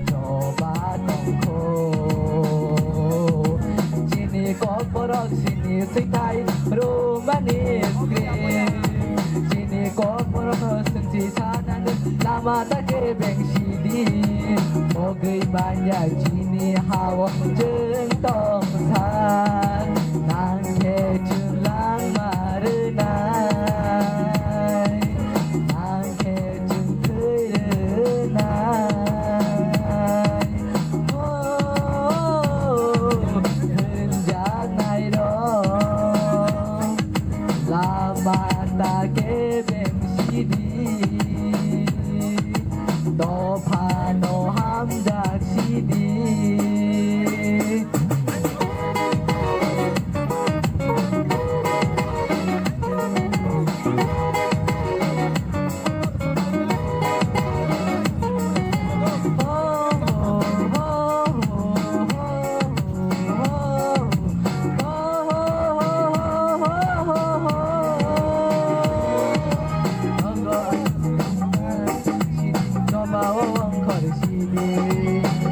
coba tongko Sini koporok sini sitai romanis green Sini koporok senci sanan lama tak beng sidi Mogai banyak sini hawa jentong san Nang ke julang marenai Nang ke jung tui renai Oh, hendak nai dong Lama tak beng sidi 너 파노 함자시니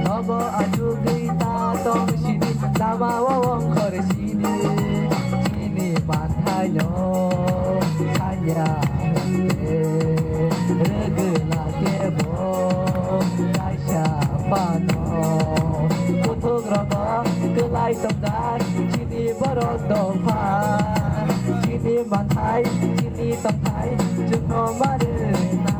너버 아주 그이다 똥시니 나마워 거르시니 지니 많다요 사야 르글라게 보 다샤 파노 고토그러거 그라이 똥다 지니 버릇도 파 지니 많다이 지니 똥타이 증노 말은